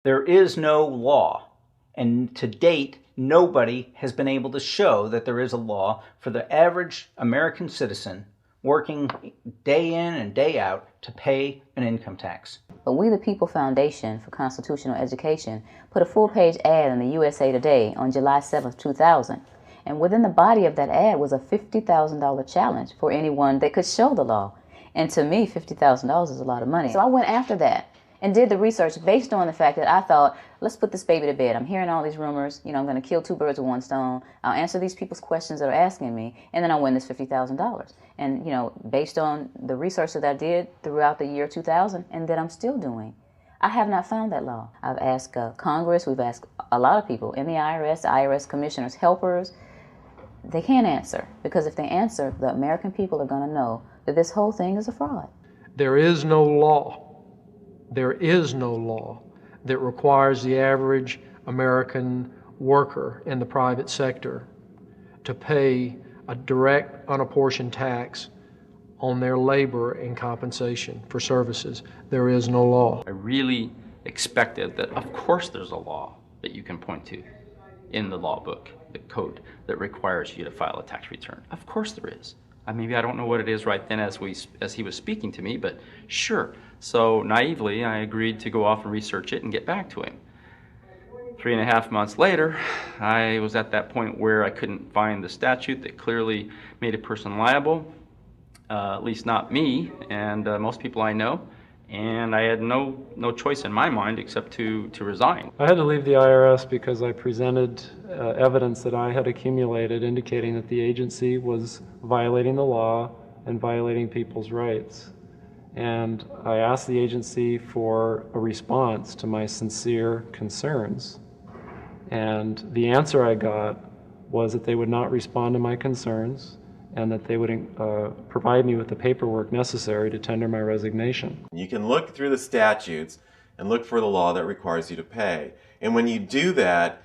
There is no law, and to date, nobody has been able to show that there is a law for the average American citizen working day in and day out to pay an income tax. But We the People Foundation for Constitutional Education put a full-page ad in the USA Today on July 7, 2000. And within the body of that ad was a $50,000 challenge for anyone that could show the law. And to me, $50,000 is a lot of money. So I went after that and did the research based on the fact that I thought, let's put this baby to bed. I'm hearing all these rumors. I'm going to kill two birds with one stone. I'll answer these people's questions that are asking me, and then I'll win this $50,000. And, based on the research that I did throughout the year 2000 and that I'm still doing, I have not found that law. I've asked Congress, we've asked a lot of people in the IRS commissioners, helpers. They can't answer, because if they answer, the American people are going to know that this whole thing is a fraud. There is no law that requires the average American worker in the private sector to pay a direct, unapportioned tax on their labor and compensation for services. There is no law. I really expected that, of course, there's a law that you can point to in the law book, the code that requires you to file a tax return. Of course there is. Maybe I don't know what it is right then as he was speaking to me, but sure. So naively, I agreed to go off and research it and get back to him. 3.5 months later, I was at that point where I couldn't find the statute that clearly made a person liable, at least not me and most people I know, and I had no choice in my mind except to resign. I had to leave the IRS because I presented evidence that I had accumulated indicating that the agency was violating the law and violating people's rights. And I asked the agency for a response to my sincere concerns. And the answer I got was that they would not respond to my concerns and that they would provide me with the paperwork necessary to tender my resignation. You can look through the statutes and look for the law that requires you to pay. And when you do that,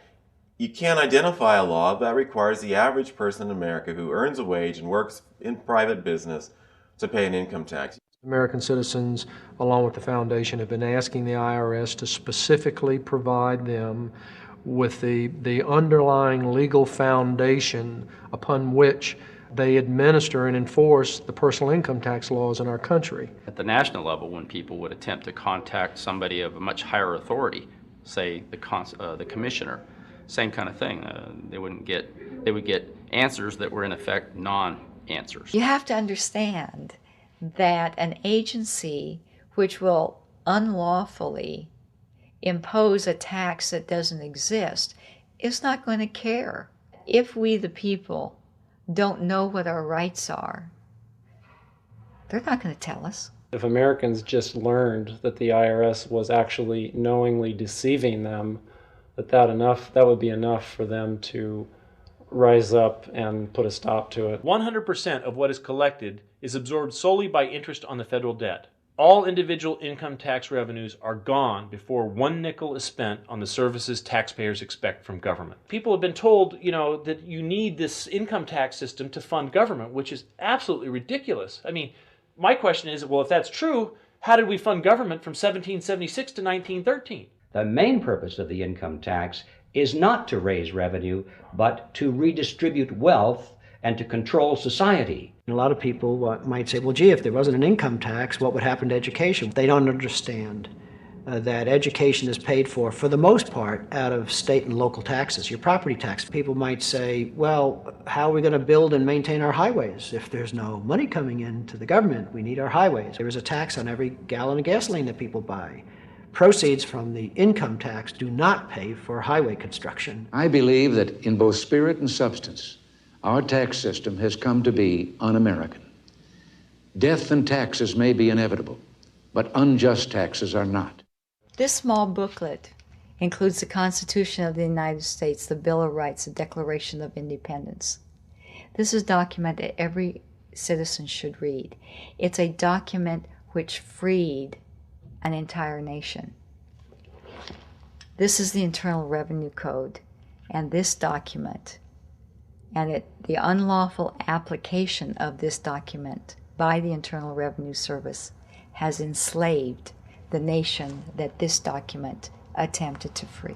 you can't identify a law that requires the average person in America who earns a wage and works in private business to pay an income tax. American citizens, along with the foundation, have been asking the IRS to specifically provide them with the underlying legal foundation upon which they administer and enforce the personal income tax laws in our country. At the national level, when people would attempt to contact somebody of a much higher authority, say the commissioner, same kind of thing. They would get answers that were in effect non-answers. You have to understand that an agency which will unlawfully impose a tax that doesn't exist is not going to care. If we, the people, don't know what our rights are, they're not going to tell us. If Americans just learned that the IRS was actually knowingly deceiving them, that would be enough for them to rise up and put a stop to it. 100% of what is collected is absorbed solely by interest on the federal debt. All individual income tax revenues are gone before 1 nickel is spent on the services taxpayers expect from government. People have been told, that you need this income tax system to fund government, which is absolutely ridiculous. My question is, well, if that's true, how did we fund government from 1776 to 1913? The main purpose of the income tax is not to raise revenue, but to redistribute wealth and to control society. A lot of people might say, well, gee, if there wasn't an income tax, what would happen to education? They don't understand that education is paid for the most part, out of state and local taxes, your property tax. People might say, well, how are we going to build and maintain our highways? If there's no money coming into the government, we need our highways. There is a tax on every gallon of gasoline that people buy. Proceeds from the income tax do not pay for highway construction. I believe that in both spirit and substance, our tax system has come to be un-American. Death and taxes may be inevitable, but unjust taxes are not. This small booklet includes the Constitution of the United States, the Bill of Rights, the Declaration of Independence. This is a document that every citizen should read. It's a document which freed an entire nation. This is the Internal Revenue Code, and this document, and the unlawful application of this document by the Internal Revenue Service has enslaved the nation that this document attempted to free.